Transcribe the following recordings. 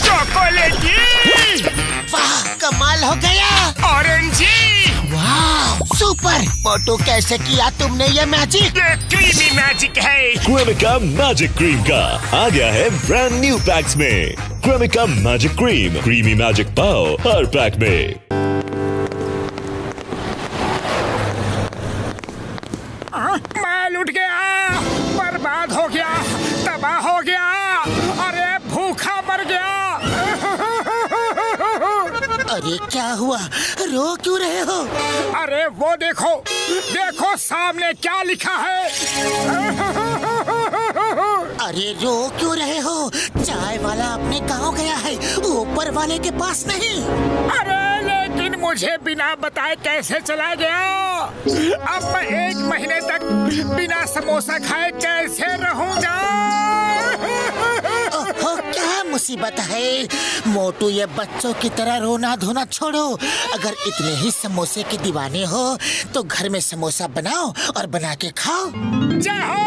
चॉकलेटी। वाह, कमाल हो गया। ऑरेंजी। वाह, सुपर। मोटू, कैसे किया तुमने ये मैजिक? ये क्रीमी मैजिक है। क्रेमिका मैजिक क्रीम का आ गया है ब्रांड न्यू पैक्स में। Cremica magic cream, creamy magic पाओ हर पैक में। मैं लुट गया, बर्बाद हो गया, तबाह हो गया, अरे भूखा मर गया। अरे क्या हुआ, रो क्यों रहे हो? अरे वो देखो, देखो सामने क्या लिखा है। अरे रो क्यों रहे हो? चाय वाला अपने गांव गया है, ऊपर वाले के पास नहीं। अरे लेकिन मुझे बिना बताए कैसे चला गया? अब मैं 1 महीने तक बिना समोसा खाए कैसे रहूंगा? ओहो, क्या मुसीबत है। मोटू, ये बच्चों की तरह रोना धोना छोड़ो। अगर इतने ही समोसे के दीवाने हो तो घर में समोसा बनाओ और बना के खाओ। जय हो!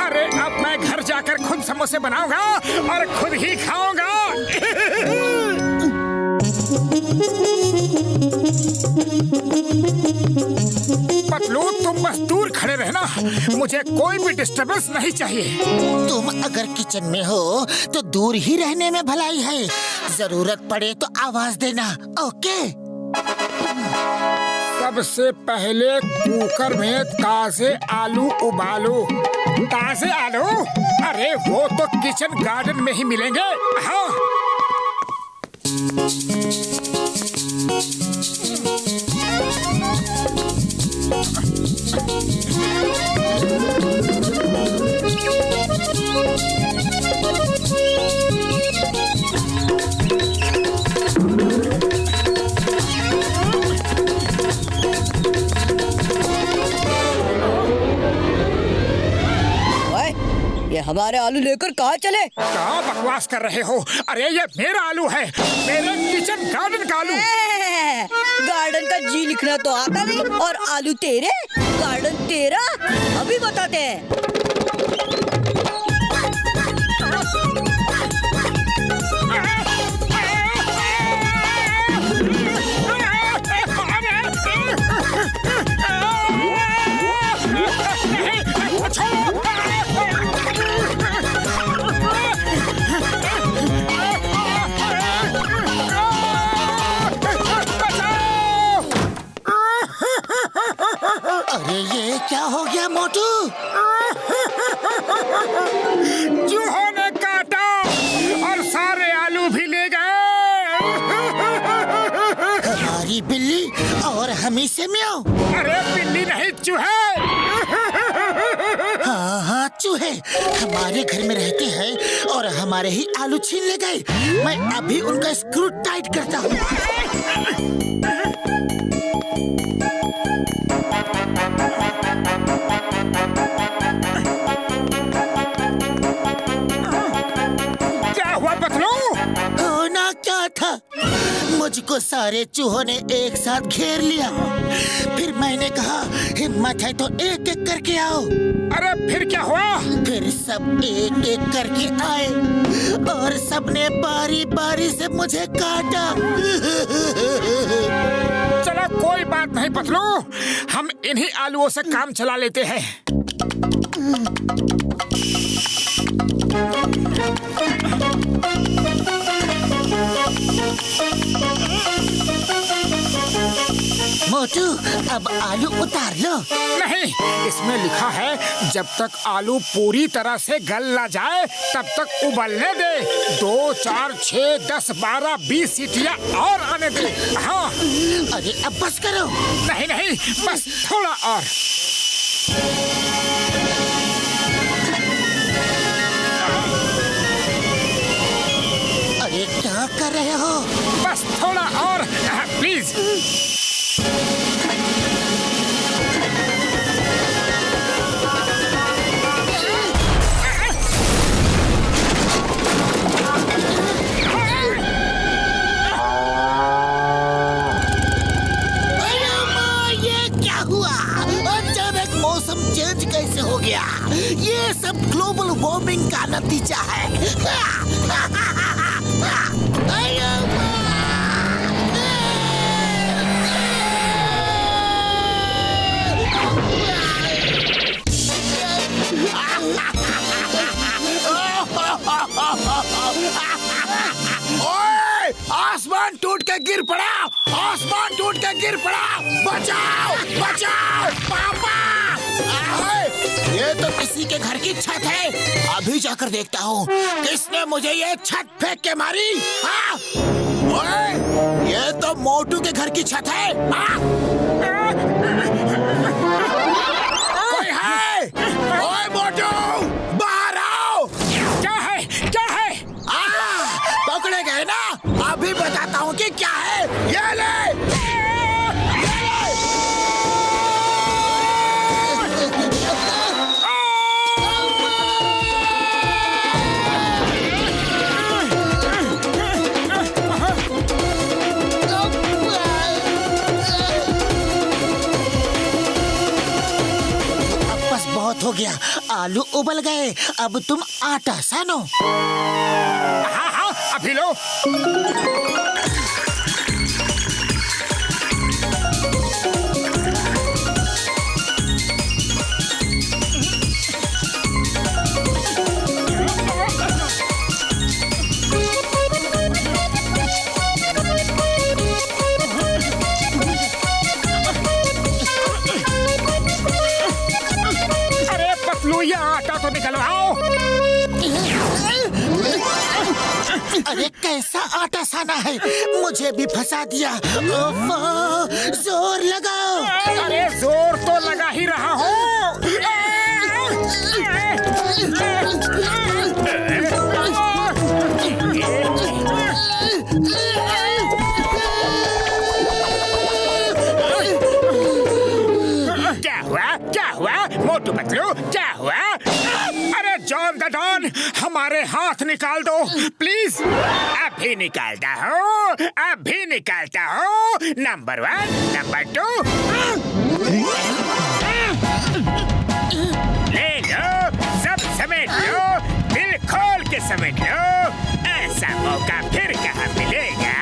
अरे अब मैं घर जाकर खुद समोसे बनाऊंगा और खुद ही खाऊंगा। पतलू, तुम बस दूर खड़े रहना, मुझे कोई भी डिस्टर्बेंस नहीं चाहिए। तुम अगर किचन में हो तो दूर ही रहने में भलाई है। जरूरत पड़े तो आवाज देना, ओके? सबसे पहले कुकर में ताजे आलू उबालो। ताजे आलू? अरे वो तो किचन गार्डन में ही मिलेंगे। हाँ। ये हमारे आलू लेकर कहाँ चले? क्या बकवास कर रहे हो? अरे ये मेरा आलू है, मेरे किचन गार्डन का आलू। गार्डन का जी लिखना तो आता नहीं और आलू तेरे, गार्डन तेरा। अभी बताते हैं। अरे ये क्या हो गया मोटू? चूहों ने काटा और सारे आलू भी ले गए। हमारी बिल्ली और हमी से म्याऊं। अरे बिल्ली नहीं, चूहे। हाँ हाँ, चूहे हमारे घर में रहते हैं और हमारे ही आलू छीन ले गए। मैं अभी उनका स्क्रू टाइट करता हूँ। क्या हुआ पतलू? होना क्या था, मुझको सारे चूहों ने एक साथ घेर लिया। फिर मैंने कहा, हिम्मत है तो एक एक करके आओ। अरे फिर क्या हुआ? फिर सब एक एक करके आए और सबने बारी बारी से मुझे काटा। चलो कोई बात नहीं पतलू, हम इन्हीं आलूओं से काम चला लेते हैं। मोटू, अब आलू उतार लो। नहीं, इसमें लिखा है जब तक आलू पूरी तरह से गल ना जाए तब तक उबलने दे। 2, 4, 6, 10, 12, 20 सीटियाँ और आने दे। हाँ। अरे अब बस करो। नहीं नहीं, बस थोड़ा और। अरे क्या कर रहे हो? बस थोड़ा और, प्लीज। चेंज कैसे हो गया? ये सब ग्लोबल वार्मिंग का नतीजा है। ओए, आसमान टूट के गिर पड़ा, आसमान टूट के गिर पड़ा, बचाओ बचाओ पापा। ये तो किसी के घर की छत है, अभी जाकर देखता हूँ किसने मुझे ये छत फेंक के मारी। हाँ? ओए, ये तो मोटू के घर की छत है। हाँ? कोई है? ओए मोटू, बाहर आओ। क्या है, क्या है? पकड़े गए ना, अभी बताता हूँ कि क्या है। ये ले। बहुत हो गया, आलू उबल गए, अब तुम आटा सानो। हाँ हाँ, अभी लो। ये आटा तो निकलवाओ। अरे कैसा आटा साना है, मुझे भी फंसा दिया। जोर लगाओ। अरे जोर तो लगा ही रहा हूँ। क्या हुआ मोटू पतलू, क्या हुआ? अरे जॉन द डॉन, हमारे हाथ निकाल दो प्लीज। अभी निकालता हूँ, अभी निकालता हूँ। Number 1, number 2। ले लो, सब समेट लो, दिल खोल के समेट लो। ऐसा मौका फिर कहाँ मिलेगा।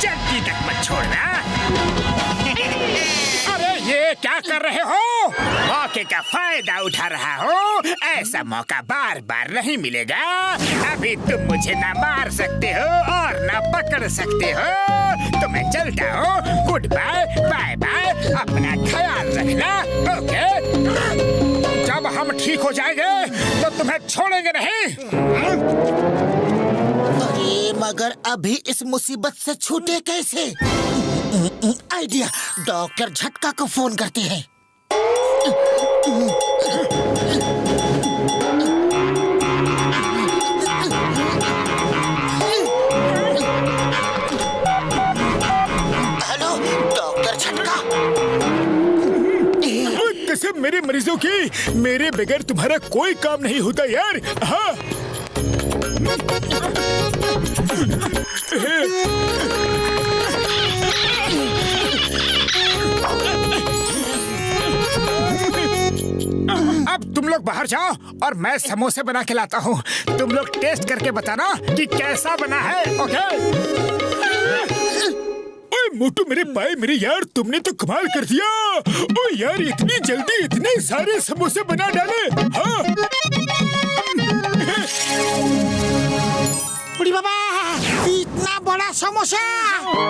जल्दी तक मत छोड़ना। ये क्या कर रहे हो? मौके का फायदा उठा रहा हो। ऐसा मौका बार बार नहीं मिलेगा। अभी तुम मुझे ना मार सकते हो और ना पकड़ सकते हो। तो मैं चलता हूँ। गुड बाय, बाय बाय, अपना ख्याल रखना। ओके? जब हम ठीक हो जाएंगे तो तुम्हें छोड़ेंगे नहीं। अरे मगर अभी इस मुसीबत से छूटे कैसे? आइडिया, डॉक्टर झटका को फोन करते हैं। हेलो डॉक्टर झटका। कसम मेरे मरीजों की, मेरे बगैर तुम्हारा कोई काम नहीं होता यार। हाँ अब तुम लोग बाहर जाओ और मैं समोसे बना के लाता हूँ। तुम लोग टेस्ट करके बताना कि कैसा बना है। ओके? ओए मोटू मेरे भाई, मेरे यार, तुमने तो कमाल कर दिया। ओ यार, इतनी जल्दी इतने सारे समोसे बना डाले। हाँ? बुढ़ी बाबा, इतना बड़ा समोसा।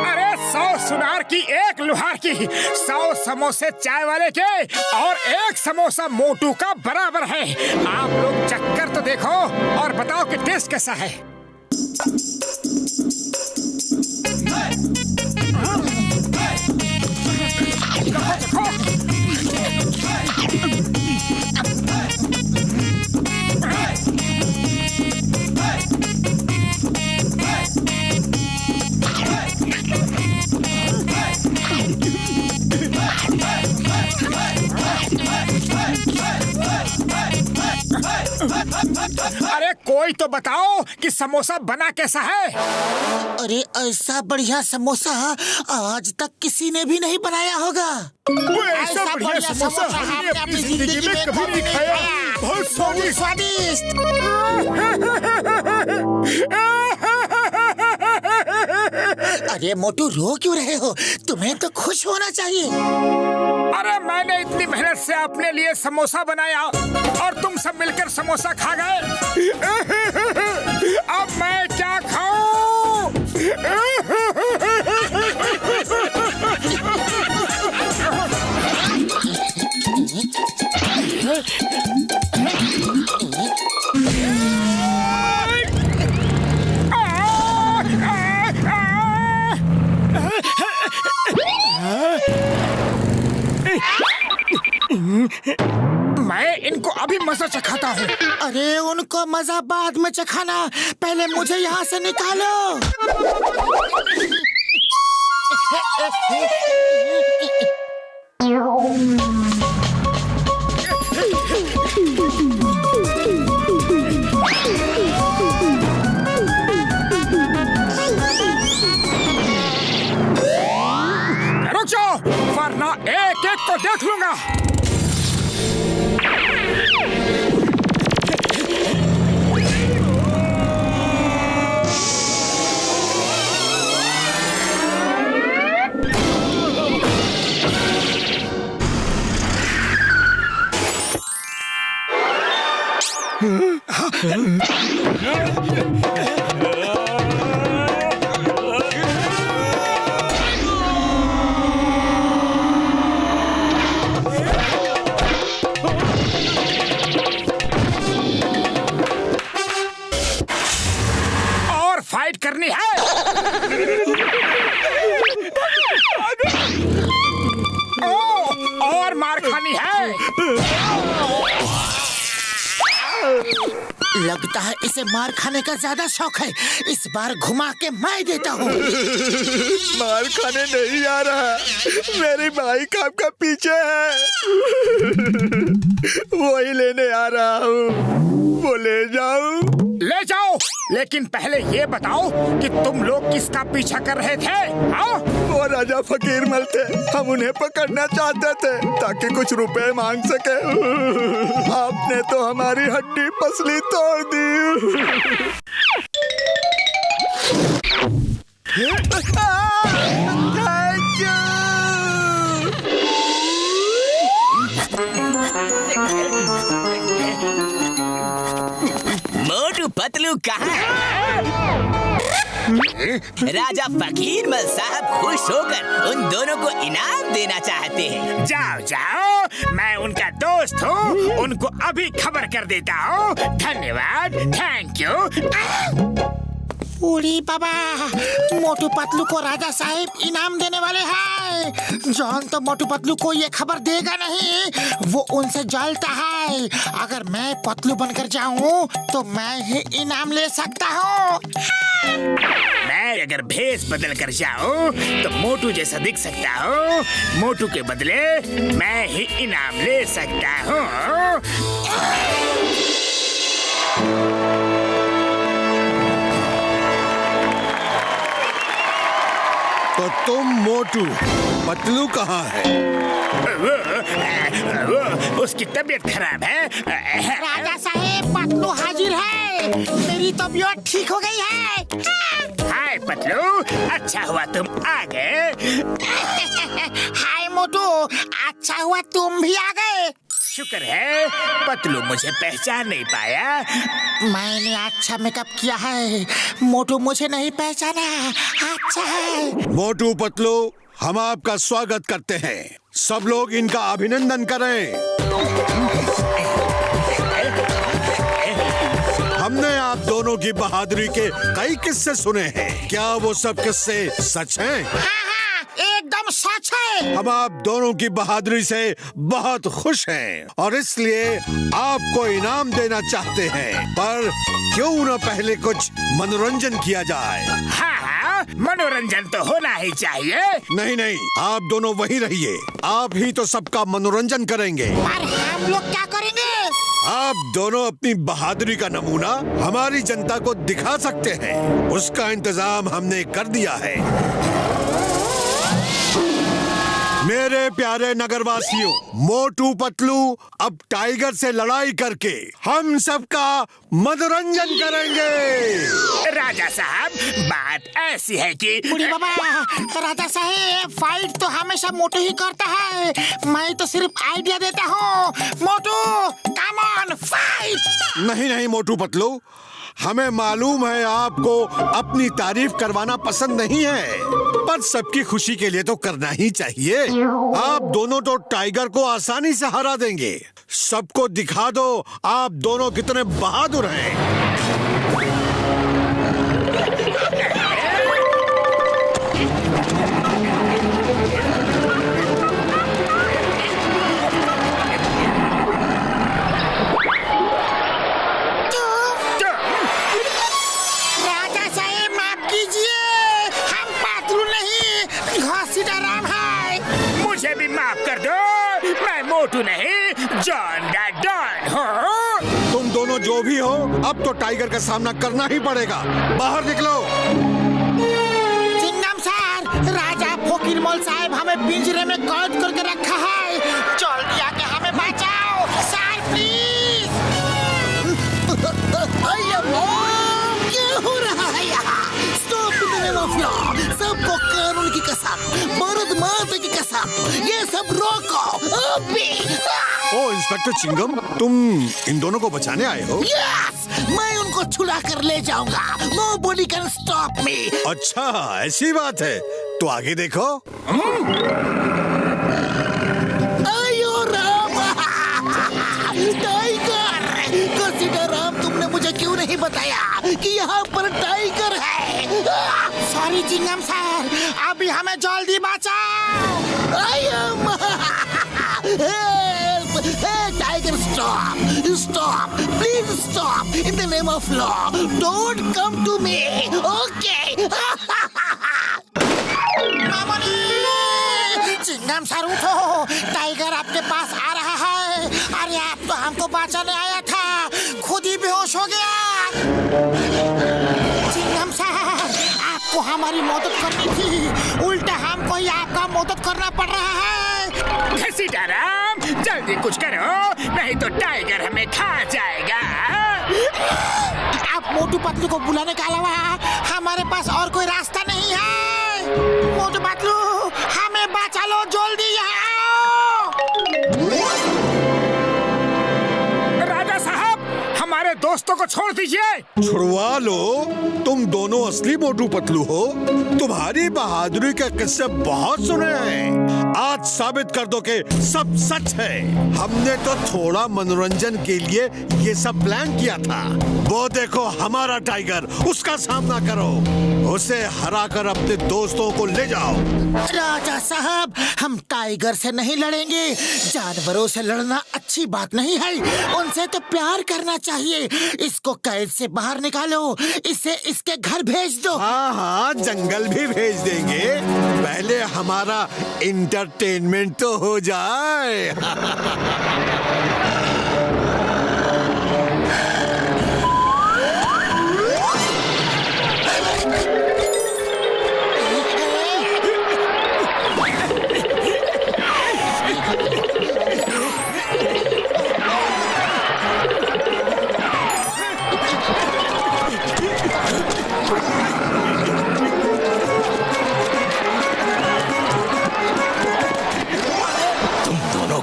अरे 100 सुनार की 1 लुहार की, 100 समोसे चाय वाले के और 1 समोसा मोटू का बराबर है। आप लोग चक्कर तो देखो और बताओ कि टेस्ट कैसा है। अरे कोई तो बताओ कि समोसा बना कैसा है? अरे ऐसा बढ़िया समोसा आज तक किसी ने भी नहीं बनाया होगा। ऐसा बढ़िया समोसा हमने अपनी जिंदगी में कभी नहीं खाया। बहुत स्वादिष्ट। अरे मोटू, रो क्यों रहे हो? तुम्हें तो खुश होना चाहिए। अरे मैंने इतनी मेहनत से अपने लिए समोसा बनाया और तुम सब मिलकर समोसा खा गए। अब मैं क्या खाऊं? मैं इनको अभी मजा चखाता हूँ। अरे उनको मजा बाद में चखाना, पहले मुझे यहाँ से निकालो। रुक जाओ, वरना एक एक को देख लूंगा। और फाइट करनी है। और मार खानी है। लगता है इसे मार खाने का ज्यादा शौक है। इस बार घुमा के मैं देता हूँ। मार खाने नहीं आ रहा, मेरी बाइक आपका पीछे है। वही लेने आ रहा हूँ, वो ले जाऊँ? ले जाओ, लेकिन पहले ये बताओ कि तुम लोग किसका पीछा कर रहे थे? हाँ? वो राजा फकीर मल थे, हम उन्हें पकड़ना चाहते थे ताकि कुछ रुपए मांग सके। आपने तो हमारी हड्डी पसली तोड़ दी। मोटू पतलू कहाँ है? राजा फकीर मल साहब खुश होकर उन दोनों को इनाम देना चाहते हैं। जाओ जाओ, मैं उनका दोस्त हूँ, उनको अभी खबर कर देता हूँ। धन्यवाद, थैंक यू। उड़ी बाबा, मोटू पतलू को राजा साहब इनाम देने वाले हैं। जॉन तो मोटू पतलू को ये खबर देगा नहीं, वो उनसे जलता है। अगर मैं पतलू बनकर जाऊँ तो मैं ही इनाम ले सकता हूँ। मैं अगर भेष बदल कर जाऊँ तो मोटू जैसा दिख सकता हूँ। मोटू के बदले मैं ही इनाम ले सकता हूँ। तो तुम मोटू, पतलू कहाँ है? वो उसकी तबीयत खराब है। राजा साहब, पतलू हाजिर है। मेरी तबीयत ठीक हो गई है। हाय पतलू, अच्छा हुआ तुम आ गए। हाय मोटू, अच्छा हुआ तुम भी आ गए। शुक्र है पतलू मुझे पहचान नहीं पाया। मैंने अच्छा मेकअप किया है, मोटू मुझे नहीं पहचाना। अच्छा है। मोटू पतलू, हम आपका स्वागत करते हैं। सब लोग इनका अभिनंदन करें। हमने आप दोनों की बहादुरी के कई किस्से सुने हैं। क्या वो सब किस्से सच हैं? हाँ, एकदम सच है। हम आप दोनों की बहादुरी से बहुत खुश हैं और इसलिए आपको इनाम देना चाहते हैं। पर क्यों न पहले कुछ मनोरंजन किया जाए? हाँ, मनोरंजन तो होना ही चाहिए। नहीं नहीं, आप दोनों वहीं रहिए। आप ही तो सबका मनोरंजन करेंगे। पर हम लोग क्या करेंगे? आप दोनों अपनी बहादुरी का नमूना हमारी जनता को दिखा सकते हैं। उसका इंतजाम हमने कर दिया है। मेरे प्यारे नगरवासियों, मोटू पतलू अब टाइगर से लड़ाई करके हम सबका मनोरंजन करेंगे। राजा साहब, बात ऐसी है कि बुढ़ी बाबा, राजा साहब फाइट तो हमेशा मोटू ही करता है, मैं तो सिर्फ आइडिया देता हूँ। मोटू कम ऑन फाइट। नहीं नहीं मोटू पतलू, हमें मालूम है आपको अपनी तारीफ करवाना पसंद नहीं है, पर सबकी खुशी के लिए तो करना ही चाहिए। आप दोनों तो टाइगर को आसानी से हरा देंगे। सबको दिखा दो आप दोनों कितने बहादुर हैं। मोटू नहीं, जॉन दा डॉन हो। तुम दोनों जो भी हो, अब तो टाइगर का सामना करना ही पड़ेगा। बाहर निकलो। चिंगम सर, राजा फोकिरमोल साहब हमें पिंजरे में कैद करके रखा है। जल्दी आके हमें बचाओ सर, प्लीज। क्या हो रहा है यहाँ? Stop the name of law. सबको कानून की कसम, भारत माता की कसम, ये सब रोको। ओ इंस्पेक्टर चिंगम, तुम इन दोनों को बचाने आए हो? यस, मैं उनको छुड़ा कर ले जाऊंगा। Nobody can stop me। अच्छा, ऐसी बात है तो आगे देखो। आयो राम, टाइगर। कंसीडर राम, तुमने मुझे क्यों नहीं बताया कि यहाँ पर टाइगर है? सॉरी चिंगम सर, अभी हमें जल्दी बचाओ। Tiger, stop, please stop. In the name of law, don't come to me. Okay. Mamoni, Chingam sir उठो, टाइगर आपके पास आ रहा है। अरे आप तो हमको बचाने आया था, खुद ही बेहोश हो गया। चिंगम सर, आपको हमारी मदद करनी थी, उल्टा हमको ही आपका मदद करना पड़ रहा है। सीताराम, जल्दी कुछ करो, नहीं तो टाइगर हमें खा जाएगा। आप मोटू पतलू को बुलाने के अलावा हमारे पास और कोई रास्ता नहीं है। मोटू पतलू, हमें बचा लो, जल्दी यहाँ आओ। राजा साहब, हमारे दोस्तों को छोड़ दीजिए। छुड़वा लो, तुम दोनों असली मोटू पतलू हो। तुम्हारी बहादुरी के किस्से बहुत सुने हैं, आज साबित कर दो कि सब सच है। हमने तो थोड़ा मनोरंजन के लिए ये सब प्लान किया था। वो देखो हमारा टाइगर, उसका सामना करो, उसे हरा कर अपने दोस्तों को ले जाओ। राजा साहब, हम टाइगर से नहीं लड़ेंगे। जानवरों से लड़ना अच्छी बात नहीं है, उनसे तो प्यार करना चाहिए। इसको कैद से बाहर निकालो, इसे इसके घर भेज दो। हाँ हाँ, जंगल भी भेज देंगे, पहले हमारा एंटरटेनमेंट तो हो जाए।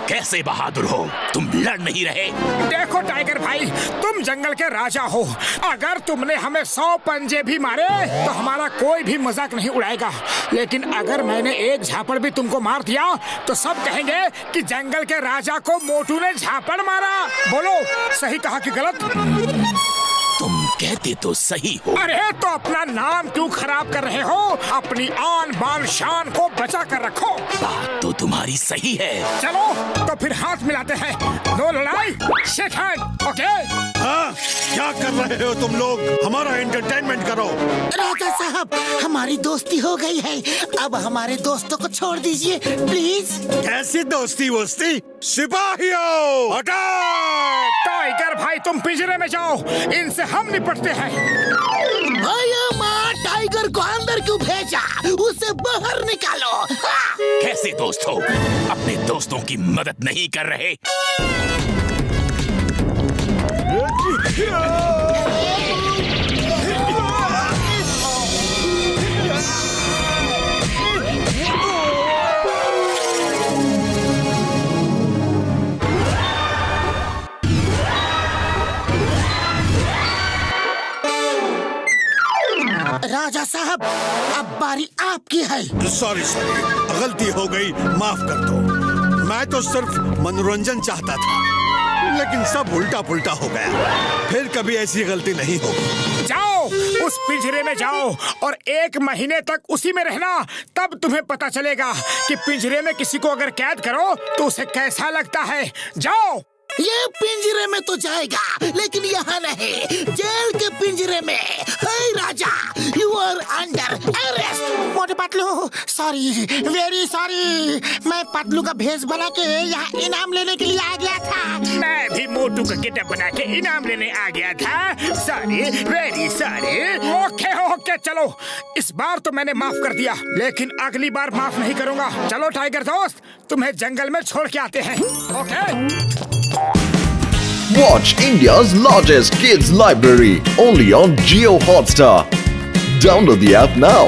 कैसे बहादुर हो, तुम लड़ नहीं रहे? देखो टाइगर भाई, तुम जंगल के राजा हो, अगर तुमने हमें 100 पंजे भी मारे तो हमारा कोई भी मजाक नहीं उड़ाएगा। लेकिन अगर मैंने एक झापड़ भी तुमको मार दिया तो सब कहेंगे कि जंगल के राजा को मोटू ने झापड़ मारा। बोलो, सही कहा कि गलत? तुम कहते तो सही हो। अरे तो अपना नाम क्यों खराब कर रहे हो? अपनी आन बान शान को बचा कर रखो। बात तो तुम्हारी सही है। चलो तो फिर हाथ मिलाते हैं, नो लड़ाई, शेक हैंड, ओके? हाँ, क्या कर रहे हो तुम लोग? हमारा एंटरटेनमेंट करो। राजा साहब, हमारी दोस्ती हो गई है, अब हमारे दोस्तों को छोड़ दीजिए प्लीज। कैसी दोस्ती वोस्ती? सिपाहियों, अटैक! टाइगर भाई तुम पिंजरे में जाओ, इनसे हम निपटते हैं। अरे माँ, टाइगर को अंदर क्यों भेजा? उसे बाहर निकालो। हाँ। कैसे दोस्त हो, अपने दोस्तों की मदद नहीं कर रहे? राजा साहब, अब बारी आपकी है। सॉरी, गलती हो गई, माफ कर दो। मैं तो सिर्फ मनोरंजन चाहता था, लेकिन सब उल्टा पुल्टा हो गया। फिर कभी ऐसी गलती नहीं होगी। जाओ, उस पिंजरे में जाओ और 1 महीने तक उसी में रहना। तब तुम्हें पता चलेगा कि पिंजरे में किसी को अगर कैद करो तो उसे कैसा लगता है। जाओ। ये पिंजरे में तो जाएगा, लेकिन यहाँ नहीं, जेल के पिंजरे में। हे राजा, यू आर अंडर अरेस्ट। मोटे पतलू, सॉरी, वेरी सॉरी। मैं पतलू का भेष बना के यहाँ इनाम लेने के लिए आ गया था। मैं भी मोटू का गेटअप बना के इनाम लेने आ गया था। Sorry, very sorry. ओके, चलो, इस बार तो मैंने माफ कर दिया, लेकिन अगली बार माफ नहीं करूँगा। चलो टाइगर दोस्त, तुम्हें जंगल में छोड़ के आते हैं। Okay. Watch India's largest kids library only on Jio Hotstar. Download the app now.